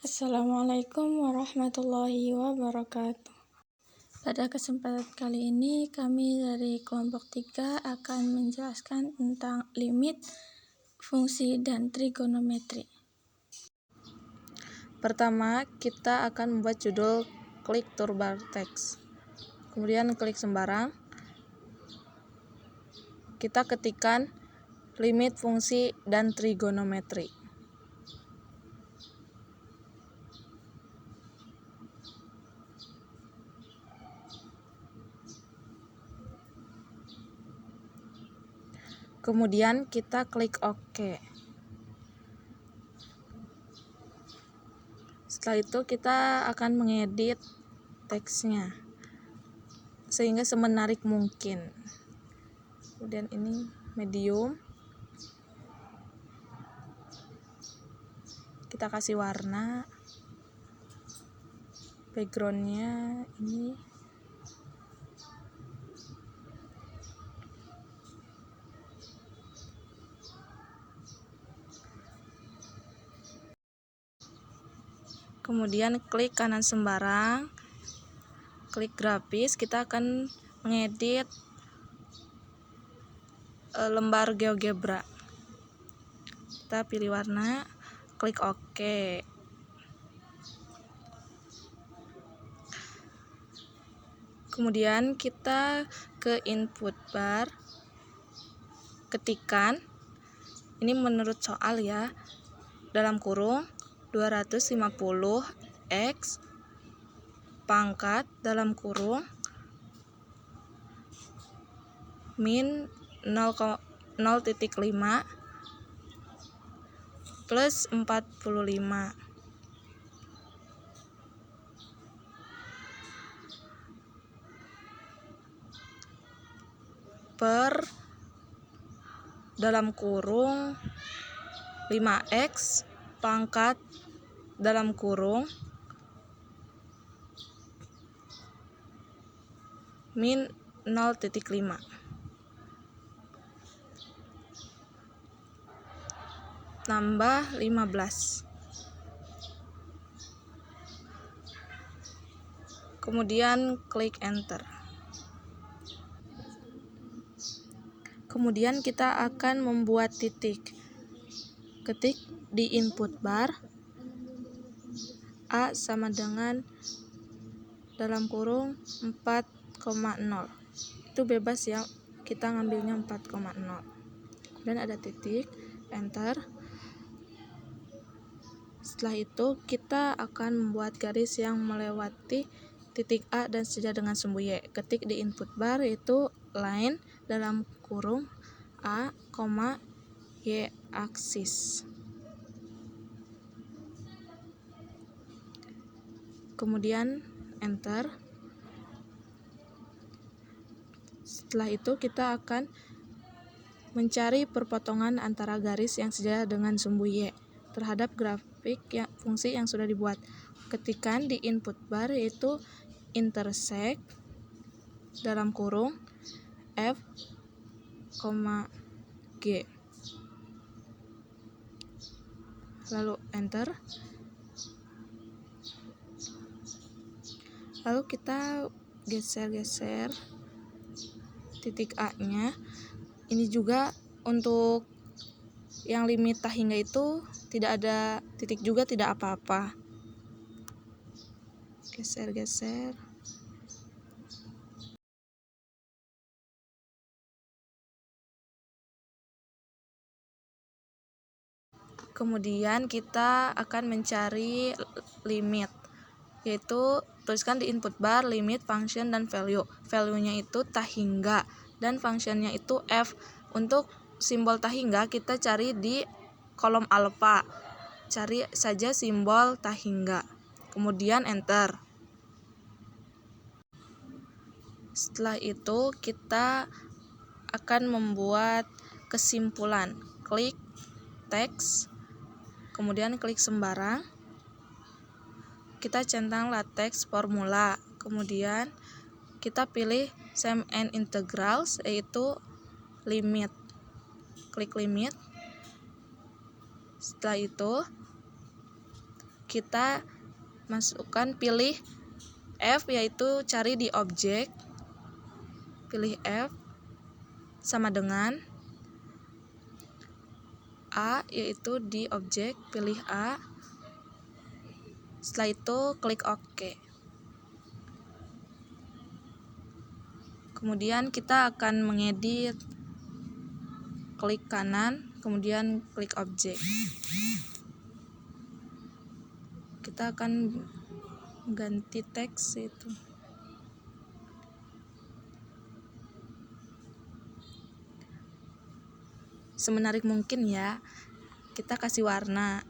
Assalamualaikum warahmatullahi wabarakatuh. Pada kesempatan kali ini kami dari kelompok 3 akan menjelaskan tentang limit, fungsi, dan trigonometri. Pertama, kita akan membuat judul klik toolbar teks. Kemudian klik sembarang. Kita ketikkan limit, fungsi, dan trigonometri. Kemudian kita klik OK. Setelah itu kita akan mengedit teksnya sehingga semenarik mungkin. Kemudian ini medium. Kita kasih warna. Backgroundnya ini. Kemudian klik kanan sembarang, klik grafis. Kita akan mengedit lembar GeoGebra. Kita pilih warna, klik OK. Kemudian kita ke input bar, ketikkan, ini menurut soal ya, dalam kurung 250 X pangkat dalam kurung min 0,5 plus 45 per dalam kurung 5X pangkat dalam kurung min 0,5 tambah 15. Kemudian klik enter. Kemudian kita akan membuat titik. Ketik di input bar A sama dengan dalam kurung 4,0. Itu bebas ya, kita ngambilnya 4,0. Kemudian ada titik, enter. Setelah itu kita akan membuat garis yang melewati titik A dan sejajar dengan sumbu Y. Ketik di input bar yaitu line dalam kurung A, Y aksis. Kemudian enter. Setelah itu kita akan mencari perpotongan antara garis yang sejajar dengan sumbu Y terhadap grafik fungsi yang sudah dibuat. Ketikkan di input bar yaitu intersect dalam kurung F, G. Lalu enter. Lalu kita geser-geser titik A-nya. Ini juga untuk yang limit tak hingga itu tidak ada titik juga, tidak apa-apa. Geser-geser. Kemudian kita akan mencari limit, yaitu tuliskan di input bar limit, function, dan value. Value-nya itu tak hingga dan function-nya itu F. Untuk simbol tak hingga kita cari di kolom alfa. Cari saja simbol tak hingga. Kemudian enter. Setelah itu kita akan membuat kesimpulan. Klik teks. Kemudian klik sembarang. Kita centang latex formula. Kemudian kita pilih sum and integrals yaitu limit. Klik limit. Setelah itu kita pilih F, yaitu cari di objek, pilih F sama dengan A, yaitu di objek, pilih A. Setelah itu klik OK. Kemudian kita akan mengedit, klik kanan, kemudian klik objek. Kita akan ganti teks itu. Semenarik mungkin ya. Kita kasih warna.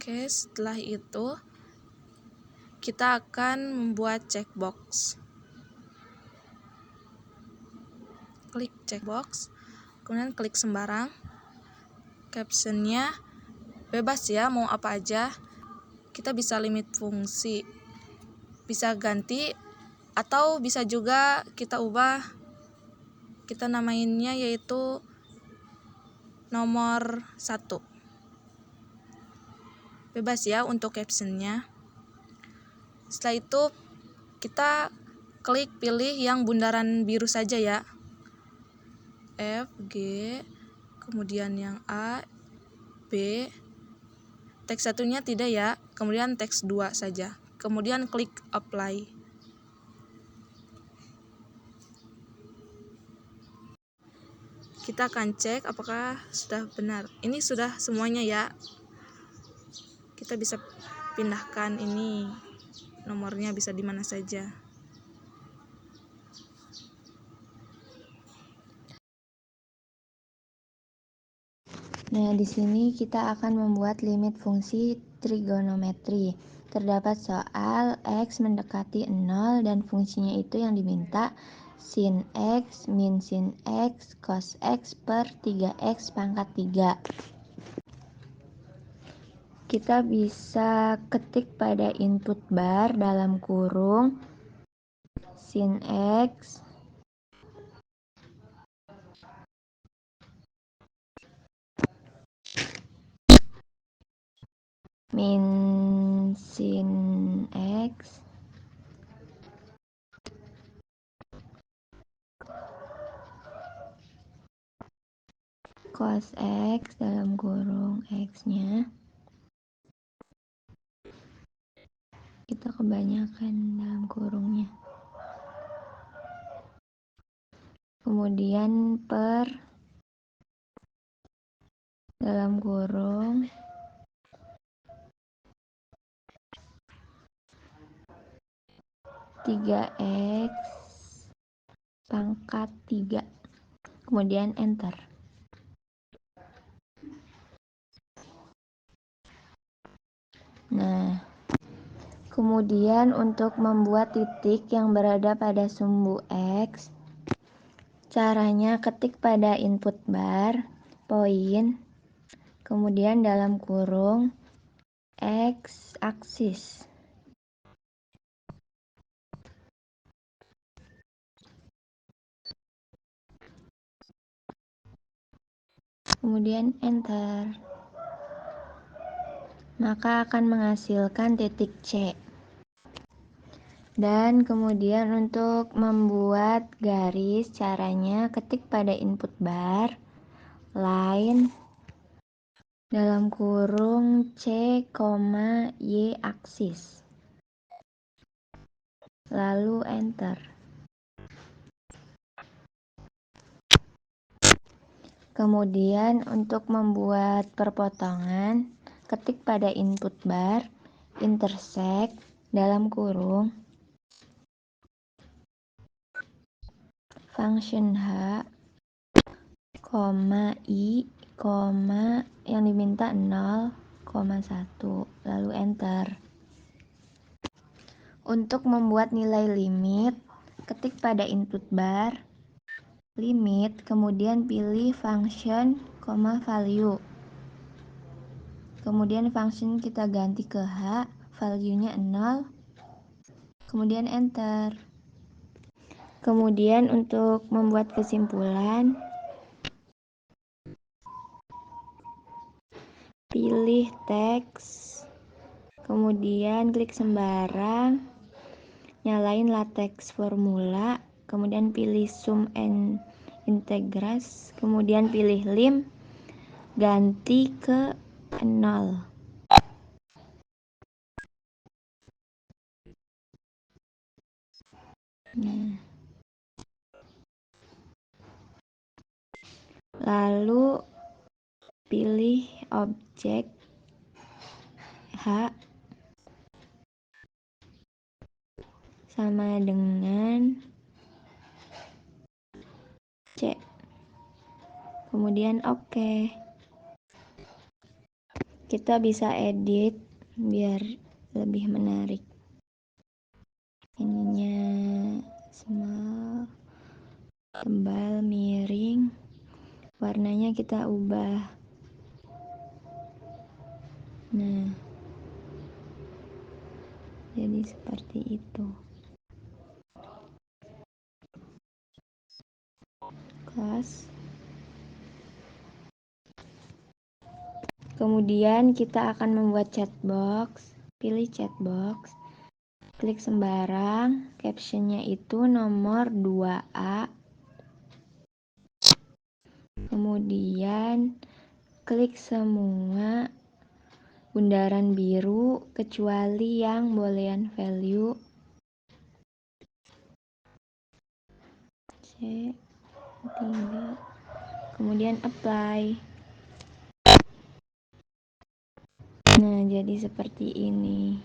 Oke, setelah itu kita akan membuat checkbox. Klik checkbox, kemudian klik sembarang. Captionnya bebas ya, mau apa aja. Kita bisa limit fungsi, bisa ganti, atau bisa juga kita ubah. Kita namainnya yaitu nomor 1. Bebas ya untuk captionnya. Setelah itu kita klik pilih yang bundaran biru saja ya. F, G, kemudian yang A, B. Teks satunya tidak ya, kemudian teks 2 saja. Kemudian klik apply. Kita akan cek apakah sudah benar. Ini sudah semuanya ya. Kita bisa pindahkan ini, nomornya bisa di mana saja. Nah, di sini kita akan membuat limit fungsi trigonometri. Terdapat soal X mendekati 0 dan fungsinya itu yang diminta sin X min sin X cos X per 3X pangkat 3. Kita bisa ketik pada input bar dalam kurung sin X min sin X cos X dalam kurung X-nya. Kita kebanyakan dalam kurungnya. Kemudian per dalam kurung tiga X pangkat 3. Kemudian enter. Nah, kemudian untuk membuat titik yang berada pada sumbu X, caranya ketik pada input bar, poin, kemudian dalam kurung X aksis. Kemudian enter. Maka akan menghasilkan titik C. Dan kemudian untuk membuat garis, caranya ketik pada input bar, line, dalam kurung C, Y aksis. Lalu enter. Kemudian untuk membuat perpotongan, ketik pada input bar, intersect, dalam kurung, function H, I, yang diminta 0,1, lalu enter. Untuk membuat nilai limit, ketik pada input bar, limit, kemudian pilih function, value. Kemudian function kita ganti ke H, value-nya 0, kemudian enter. Kemudian untuk membuat kesimpulan, pilih teks, kemudian klik sembarang, nyalain latex formula, kemudian pilih sum and integras, kemudian pilih lim, ganti ke 0. Nah, lalu pilih objek H sama dengan C, kemudian oke. Kita bisa edit biar lebih menarik. Ininya small, tebal, miring, warnanya kita ubah. Nah, jadi seperti itu. Close. Kemudian kita akan membuat chatbox. Pilih chatbox, klik sembarang, captionnya itu nomor 2A. Kemudian klik semua bundaran biru kecuali yang boolean value. C, 3. Kemudian apply. Nah, jadi seperti ini.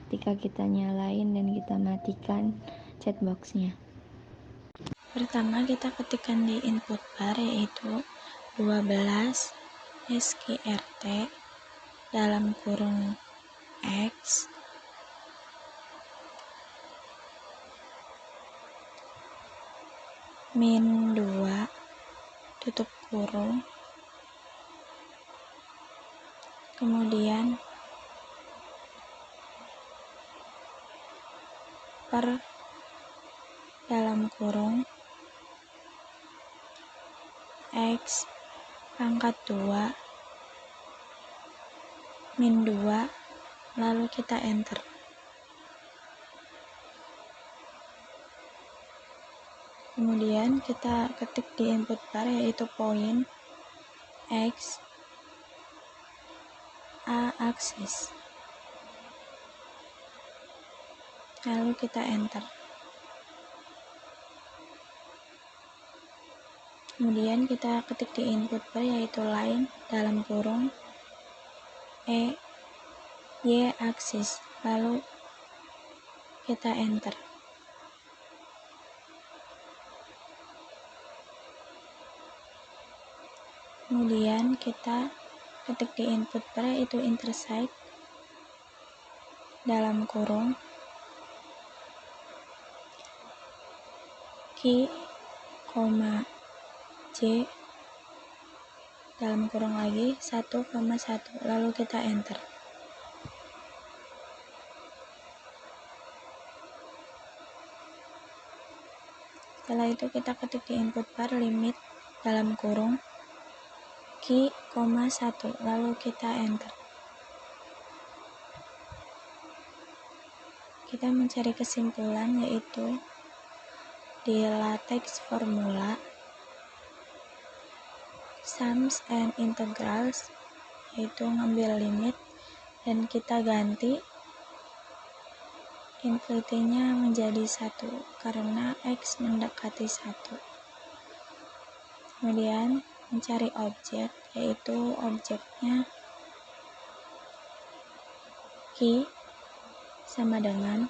Ketika kita nyalain dan kita matikan chatboxnya. Pertama kita ketikkan di input bar yaitu 12 SQRT dalam kurung X min 2 tutup kurung, kemudian per dalam kurung X pangkat 2 min 2, lalu kita enter. Kemudian kita ketik di input bar yaitu point X A aksis, lalu kita enter. Kemudian kita ketik di input bar yaitu line dalam kurung E Y aksis, lalu kita enter. Kemudian kita ketik di input bar yaitu intersect dalam kurung Q, J dalam kurung lagi 1,1, lalu kita enter. Setelah itu kita ketik di input bar limit dalam kurung Q, 1, lalu kita enter. Kita mencari kesimpulan yaitu di latex formula sums and integrals, yaitu ngambil limit dan kita ganti infinity-nya menjadi 1 karena X mendekati 1. Kemudian mencari objek, yaitu objeknya Q sama dengan,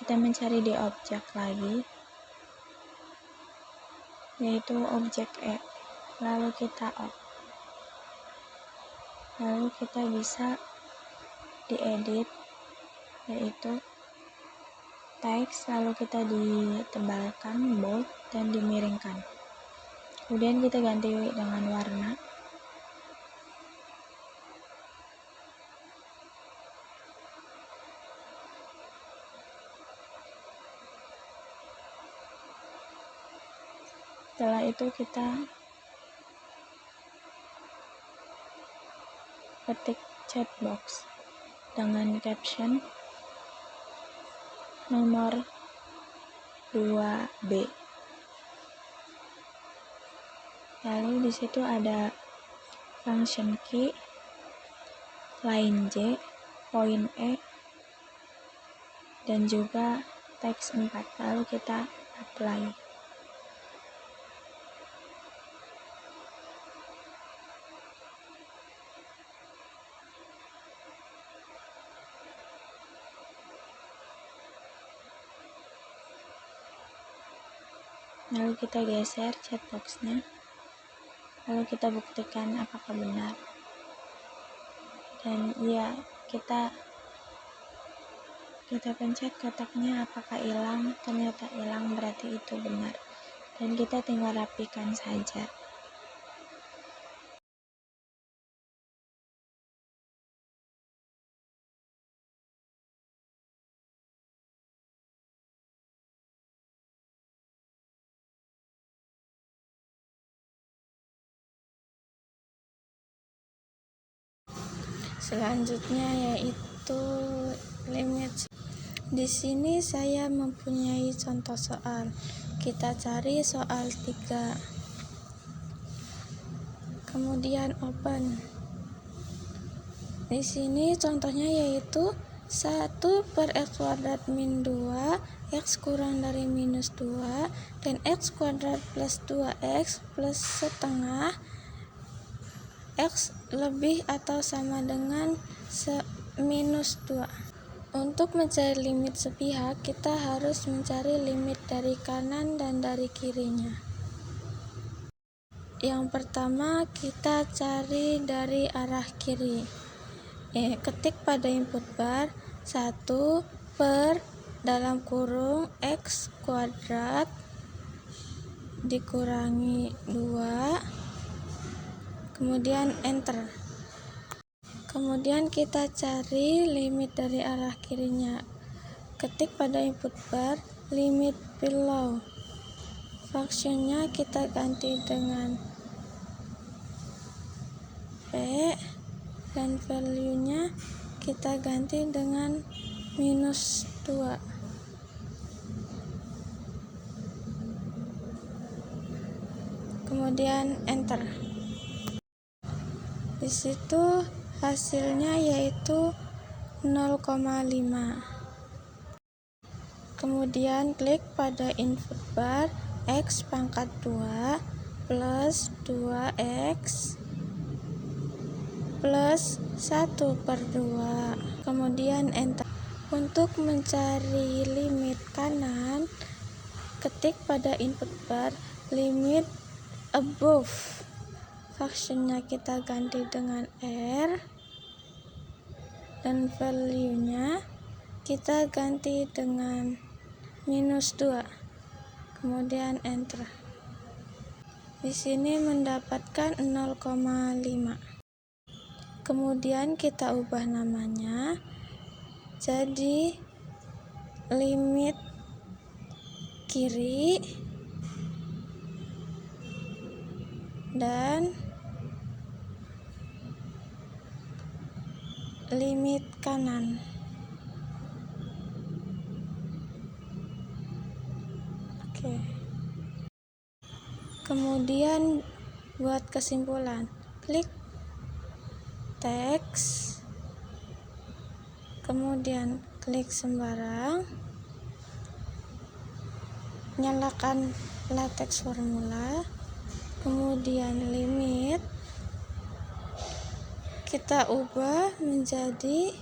kita mencari di objek lagi yaitu objek E, lalu kita off, lalu kita bisa diedit yaitu teks, lalu kita ditebalkan bold dan dimiringkan. Kemudian kita ganti dengan warna Setelah itu kita ketik chat box dengan caption nomor 2B. Lalu di situ ada function key, line J, point E, dan juga teks 4. Lalu kita apply. Lalu kita geser chatboxnya, lalu kita buktikan apakah benar. Dan ya, kita pencet kotaknya apakah hilang. Ternyata hilang, berarti itu benar, dan kita tinggal rapikan saja. Selanjutnya yaitu limit. Di sini saya mempunyai contoh soal. Kita cari soal 3. Kemudian open. Di sini contohnya yaitu 1/x² min 2, x kurang dari minus 2, dan x² plus 2x plus setengah, x lebih atau sama dengan minus 2. Untuk mencari limit sepihak, kita harus mencari limit dari kanan dan dari kirinya. Yang pertama, kita cari dari arah kiri. Ketik pada input bar 1 per dalam kurung x kuadrat dikurangi 2, kemudian enter. Kemudian kita cari limit dari arah kirinya. Ketik pada input bar limit below. Functionnya kita ganti dengan P, dan value-nya kita ganti dengan minus 2. Kemudian enter. Di situ hasilnya yaitu 0,5. Kemudian klik pada input bar x pangkat 2 plus 2x plus 1/2. Kemudian enter. Untuk mencari limit kanan, ketik pada input bar limit above. Functionnya kita ganti dengan R, dan value-nya kita ganti dengan minus 2. Kemudian enter. Di sini mendapatkan 0,5. Kemudian kita ubah namanya jadi limit kiri dan limit kanan. Oke. Kemudian buat kesimpulan, klik teks, kemudian klik sembarang, nyalakan latex formula, kemudian limit kita ubah menjadi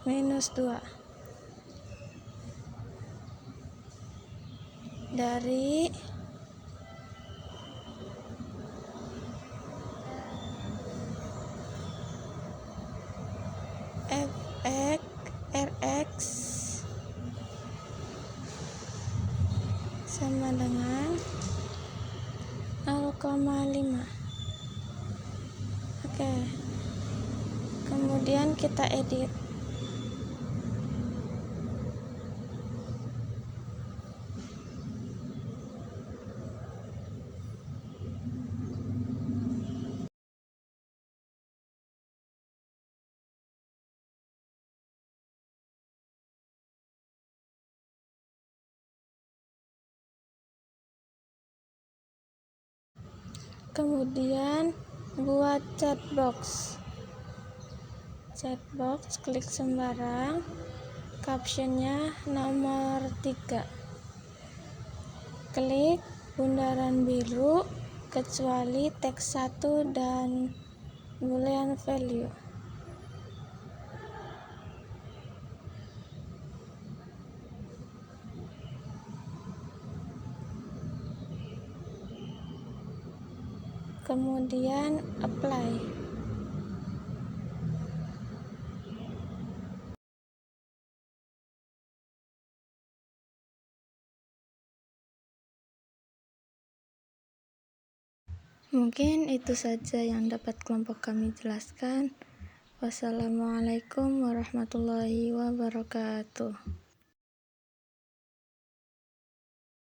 minus 2 dari Rx sama dengan 0,5. Oke. Kemudian kita edit. Kemudian buat chatbox. Klik sembarang, captionnya nomor 3. Klik bundaran biru kecuali teks 1 dan boolean value. Kemudian apply. Mungkin itu saja yang dapat kelompok kami jelaskan. Wassalamualaikum warahmatullahi wabarakatuh.